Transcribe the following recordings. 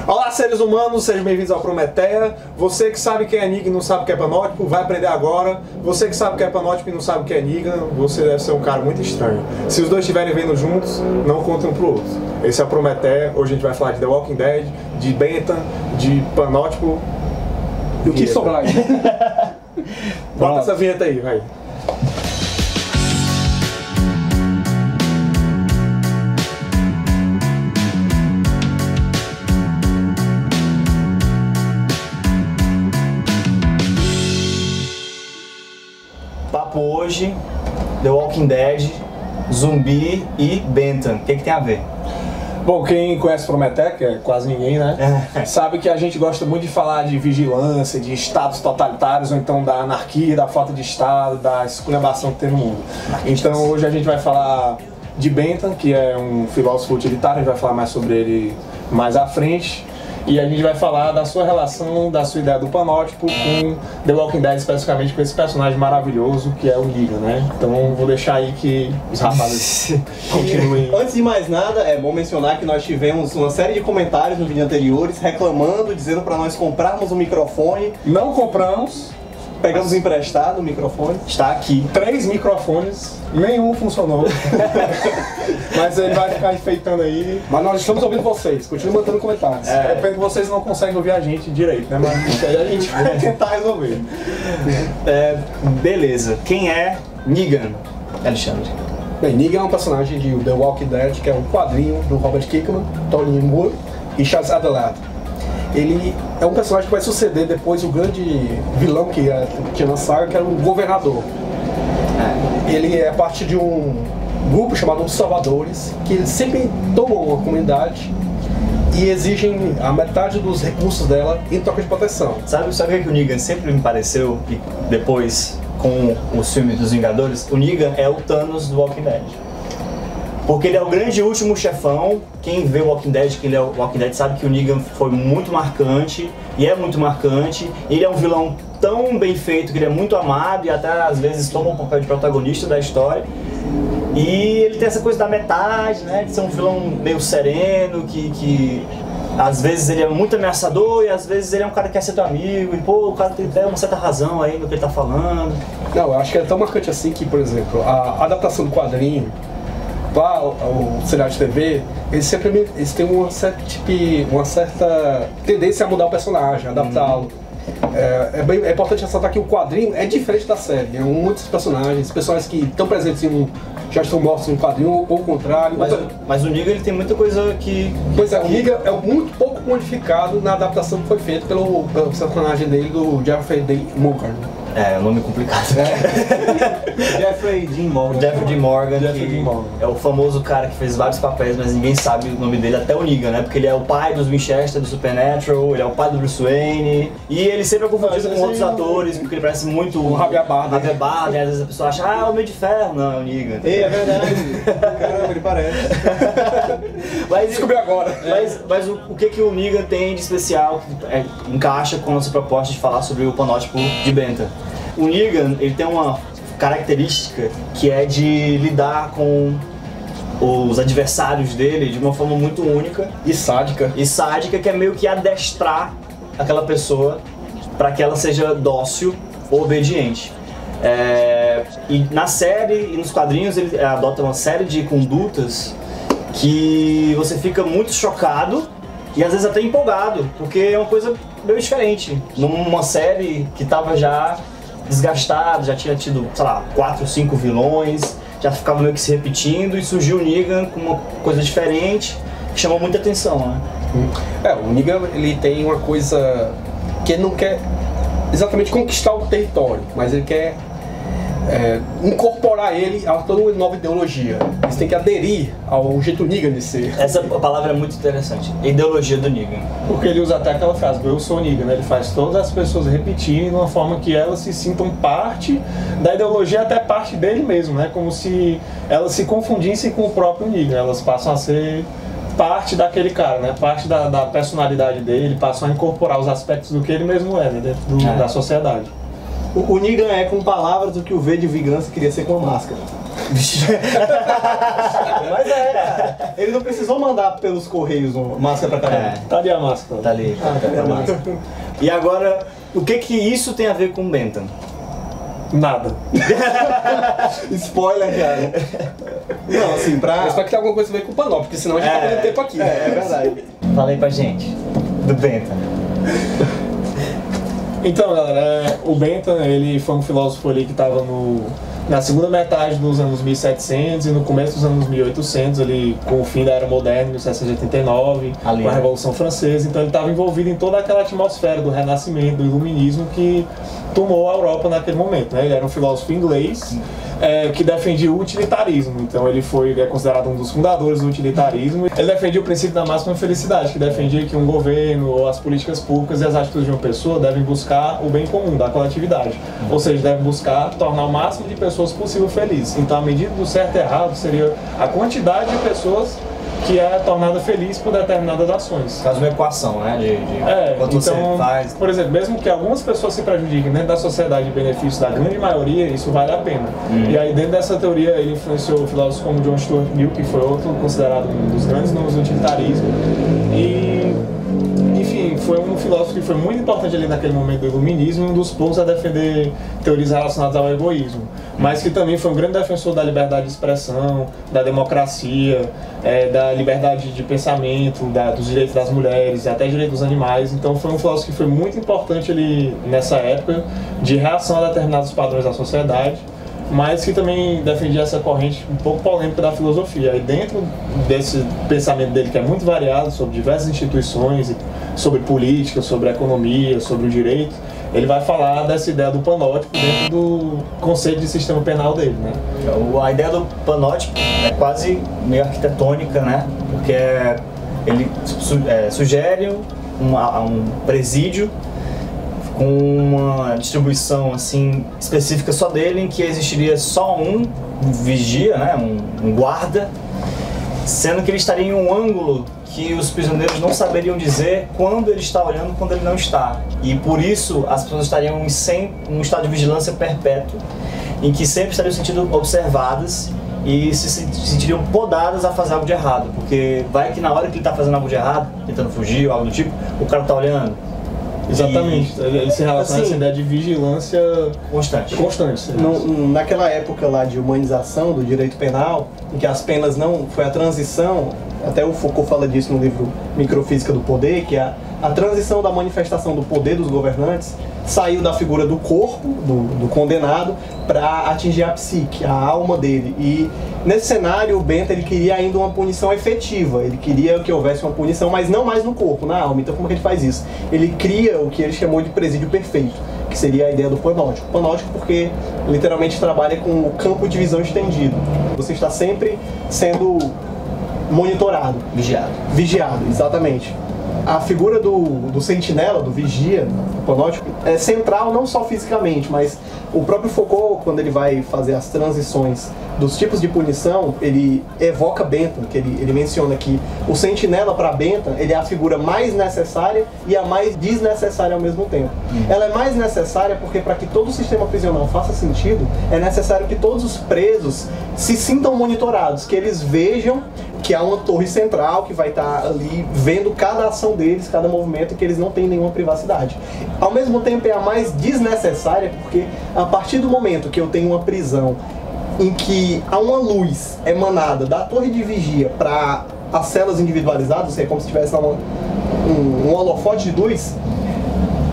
Olá, seres humanos, sejam bem-vindos ao Prometeia. Você que sabe quem é Negan e não sabe o que é panótipo, vai aprender agora. Você que sabe o que é panótipo e não sabe o que é Negan, você deve ser um cara muito estranho. Se os dois estiverem vendo juntos, não contem um pro outro. Esse é o Prometeia. Hoje a gente vai falar de The Walking Dead, de Bentham, de panótipo. E o que sobrar aí? Bota essa vinheta aí, vai. Papo hoje, The Walking Dead, zumbi e Bentham. O que tem a ver? Bom, quem conhece Prometeia, que é quase ninguém, né? Sabe que a gente gosta muito de falar de vigilância, de estados totalitários, ou então da anarquia, da falta de estado, da esculhambação que tem no mundo. Então hoje a gente vai falar de Bentham, que é um filósofo utilitário, a gente vai falar mais sobre ele mais à frente. E a gente vai falar da sua relação, da sua ideia do panótipo com The Walking Dead, especificamente com esse personagem maravilhoso que é o Negan, né? Então vou deixar aí que os rapazes continuem. Antes de mais nada, é bom mencionar que nós tivemos uma série de comentários no vídeo anteriores reclamando, dizendo para nós comprarmos um microfone. Não compramos. Pegamos emprestado o microfone. Está aqui. 3 microfones, nenhum funcionou. Mas ele vai ficar enfeitando aí. Mas nós estamos ouvindo vocês, continue mandando comentários. É pena que vocês não conseguem ouvir a gente direito, né? Mas aí a gente vai tentar resolver. Beleza. Quem é Negan, Alexandre? Bem, Negan é um personagem de The Walking Dead, que é um quadrinho do Robert Kirkman, Tony Moore e Charles Adlard. Ele é um personagem que vai suceder depois o grande vilão que tinha na saga, que era um governador. Ele é parte de um grupo chamado Os Salvadores, que eles sempre tomam uma comunidade e exigem a metade dos recursos dela em troca de proteção. Sabe o que o Negan sempre me pareceu? E depois, com os filmes dos Vingadores, o Negan é o Thanos do Walking Dead. Porque ele é o grande último chefão. Quem vê o Walking Dead, quem lê o Walking Dead, sabe que o Negan foi muito marcante, e é muito marcante. Ele é um vilão tão bem feito que ele é muito amado e até às vezes toma um papel de protagonista da história. E ele tem essa coisa da metade, né, de ser um vilão meio sereno, que às vezes ele é muito ameaçador e às vezes ele é um cara que quer ser teu amigo, e pô, o cara tem até uma certa razão aí no que ele tá falando. Não, eu acho que é tão marcante assim que, por exemplo, a adaptação do quadrinho para o serial de TV, eles têm uma certa tendência a mudar o personagem, a adaptá-lo. É importante ressaltar que o quadrinho é diferente da série. Muitos personagens que estão presentes já estão mortos no quadrinho, ou o contrário. Mas o Negan ele tem muita coisa que... Pois é, o Negan é muito pouco modificado na adaptação que foi feita pelo personagem dele, do Jeffrey Dean Morgan. É um nome complicado. Jeffrey Dean Morgan. Jeffrey Dean Morgan, é o famoso cara que fez vários papéis, mas ninguém sabe o nome dele, até o Negan, né? Porque ele é o pai dos Winchester, do Supernatural, ele é o pai do Bruce Wayne, e ele sempre é confundido com outros atores, porque ele parece muito o Javier Bardem, e às vezes a pessoa acha, é o Homem de Ferro. Não, é o Negan. É verdade. Caramba, ele parece. Mas descobri agora. Mas o que o Negan tem de especial que encaixa com a nossa proposta de falar sobre o panótipo de Bentham? O Negan, ele tem uma característica que é de lidar com os adversários dele de uma forma muito única e sádica, que é meio que adestrar aquela pessoa para que ela seja dócil ou obediente. E na série e nos quadrinhos ele adota uma série de condutas que você fica muito chocado e às vezes até empolgado, porque é uma coisa meio diferente. Numa série que estava já desgastado, já tinha tido, sei lá, 4 ou 5 vilões, já ficava meio que se repetindo, e surgiu o Negan com uma coisa diferente que chamou muita atenção, né? O Negan, ele tem uma coisa que ele não quer exatamente conquistar o território, mas ele quer incorporar ele a toda uma nova ideologia. Eles têm que aderir ao jeito Negan de ser. Essa palavra é muito interessante, ideologia do Negan. Porque ele usa até aquela frase, eu sou Negan, né? Ele faz todas as pessoas repetirem de uma forma que elas se sintam parte da ideologia, até parte dele mesmo, né? Como se elas se confundissem com o próprio Negan, elas passam a ser parte daquele cara, né? Parte da personalidade dele, passam a incorporar os aspectos do que ele mesmo é, né? Dentro da sociedade. O Negan é, com palavras, o que o V de vingança queria ser com a máscara. Mas cara. Ele não precisou mandar pelos correios uma máscara pra caramba. Tá ali a máscara. Tá ali. A máscara. E agora, o que isso tem a ver com Bentham? Nada. Spoiler, cara. Não, assim, Eu espero que tenha alguma coisa a ver com o Panóptico, porque senão a gente tá perdendo tempo aqui. É verdade. Fala aí pra gente, do Bentham. Então, galera, o Bentham, ele foi um filósofo ali que estava na segunda metade dos anos 1700 e no começo dos anos 1800, ali, com o fim da Era Moderna, 1789, Ali, com a né? Revolução Francesa. Então ele estava envolvido em toda aquela atmosfera do Renascimento, do Iluminismo que tomou a Europa naquele momento, né? Ele era um filósofo inglês que defendia o utilitarismo. Então ele é considerado um dos fundadores do utilitarismo. Ele defendia o princípio da máxima felicidade, que defendia que um governo ou as políticas públicas e as atitudes de uma pessoa devem buscar o bem comum da coletividade. Ou seja, devem buscar tornar o máximo de pessoas possível felizes. Então a medida do certo e errado seria a quantidade de pessoas que é tornada feliz por determinadas ações. Faz uma equação, né? Quanto você faz. Por exemplo, mesmo que algumas pessoas se prejudiquem dentro da sociedade em benefício da grande maioria, isso vale a pena. E aí, dentro dessa teoria, ele influenciou filósofos como John Stuart Mill, que foi outro considerado um dos grandes nomes do utilitarismo. E, enfim, foi um filósofo que foi muito importante ali naquele momento do iluminismo, um dos poucos a defender teorias relacionadas ao egoísmo, mas que também foi um grande defensor da liberdade de expressão, da democracia, da liberdade de pensamento, dos direitos das mulheres, até direitos dos animais. Então foi um filósofo que foi muito importante ali nessa época de reação a determinados padrões da sociedade, mas que também defendia essa corrente um pouco polêmica da filosofia. E dentro desse pensamento dele, que é muito variado, sobre diversas instituições, sobre política, sobre economia, sobre o direito, ele vai falar dessa ideia do panótipo dentro do conceito de sistema penal dele, né? A ideia do panótipo é quase meio arquitetônica, né? Porque ele sugere um presídio com uma distribuição assim específica só dele, em que existiria só um vigia, né? um guarda, sendo que ele estaria em um ângulo que os prisioneiros não saberiam dizer quando ele está olhando e quando ele não está. E por isso as pessoas estariam em um estado de vigilância perpétuo, em que sempre estariam sendo observadas e se sentiriam podadas a fazer algo de errado. Porque vai que na hora que ele está fazendo algo de errado, tentando fugir ou algo do tipo, o cara está olhando. Exatamente, ele se relaciona a essa ideia de vigilância constante. Naquela época lá de humanização do direito penal, em que as penas não... foi a transição, até o Foucault fala disso no livro Microfísica do Poder, que a transição da manifestação do poder dos governantes saiu da figura do corpo, do condenado, para atingir a psique, a alma dele. E nesse cenário, o Bentham ele queria ainda uma punição efetiva, ele queria que houvesse uma punição, mas não mais no corpo, na alma. Então como é que ele faz isso? Ele cria o que ele chamou de presídio perfeito, que seria a ideia do panótico. Panótico porque literalmente trabalha com o campo de visão estendido. Você está sempre sendo monitorado. Vigiado, exatamente. A figura do sentinela, do vigia, do panótico, é central não só fisicamente, mas o próprio Foucault, quando ele vai fazer as transições dos tipos de punição, ele evoca Bentham, que ele menciona que o sentinela para Bentham, ele é a figura mais necessária e a mais desnecessária ao mesmo tempo. Ela é mais necessária porque para que todo o sistema prisional faça sentido, é necessário que todos os presos se sintam monitorados, que eles vejam que há uma torre central que vai estar ali vendo cada ação deles, cada movimento, e que eles não têm nenhuma privacidade. Ao mesmo tempo é a mais desnecessária porque a partir do momento que eu tenho uma prisão em que há uma luz emanada da torre de vigia para as celas individualizadas, ou seja, como se tivesse um holofote de luz,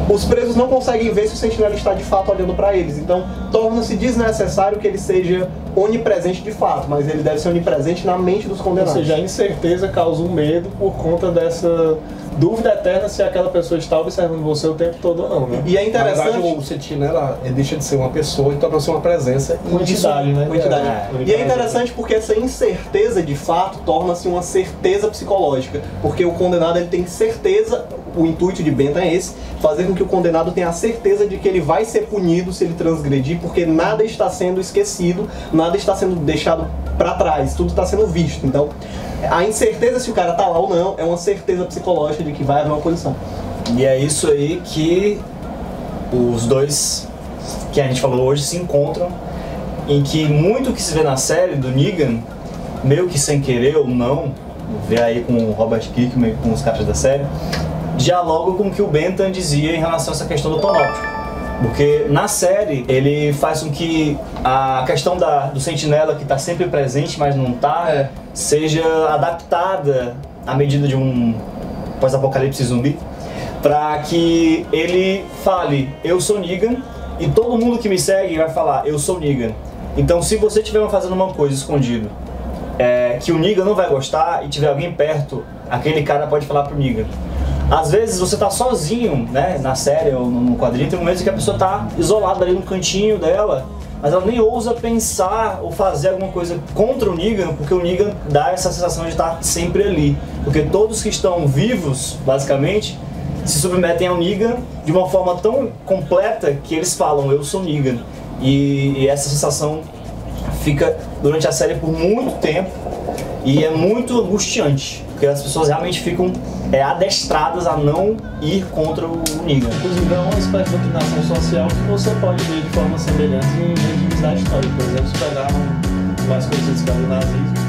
os presos não conseguem ver se o sentinela está de fato olhando para eles. Então, torna-se desnecessário que ele seja onipresente de fato, mas ele deve ser onipresente na mente dos condenados. Ou seja, a incerteza causa um medo por conta dessa dúvida eterna se aquela pessoa está observando você o tempo todo ou não, né? E é interessante... Na verdade, o sentinela deixa de ser uma pessoa e torna-se uma presença. Quantidade, né? Quantidade. E é interessante porque essa incerteza, de fato, torna-se uma certeza psicológica. Porque o condenado ele tem certeza, o intuito de Bentham é esse, fazer com que o condenado tenha a certeza de que ele vai ser punido se ele transgredir, porque nada está sendo esquecido, nada está sendo deixado para trás, tudo está sendo visto. Então, a incerteza se o cara tá lá ou não é uma certeza psicológica de que vai haver uma punição. E é isso aí que os dois que a gente falou hoje se encontram em que muito que se vê na série do Negan, meio que sem querer ou não, vê aí com o Robert Kirkman e com os caras da série, dialoga com o que o Bentham dizia em relação a essa questão do panóptico. Porque na série ele faz com que a questão do sentinela, que está sempre presente, mas não está, seja adaptada à medida de um pós-apocalipse zumbi, para que ele fale, eu sou Negan, e todo mundo que me segue vai falar, eu sou Negan. Então se você estiver fazendo uma coisa escondido, que o Negan não vai gostar e tiver alguém perto, aquele cara pode falar pro Negan. Às vezes você tá sozinho, né, na série ou no quadrinho, tem momentos que a pessoa tá isolada ali no cantinho dela, mas ela nem ousa pensar ou fazer alguma coisa contra o Negan, porque o Negan dá essa sensação de estar sempre ali. Porque todos que estão vivos, basicamente, se submetem ao Negan de uma forma tão completa que eles falam, eu sou Negan. E essa sensação fica durante a série por muito tempo e é muito angustiante, porque as pessoas realmente ficam adestradas a não ir contra o Negan. Inclusive é uma espécie de doutrinação social que você pode ver de forma semelhante em regimes da história. Por exemplo, se pegar mais conhecidos casos do nazismo,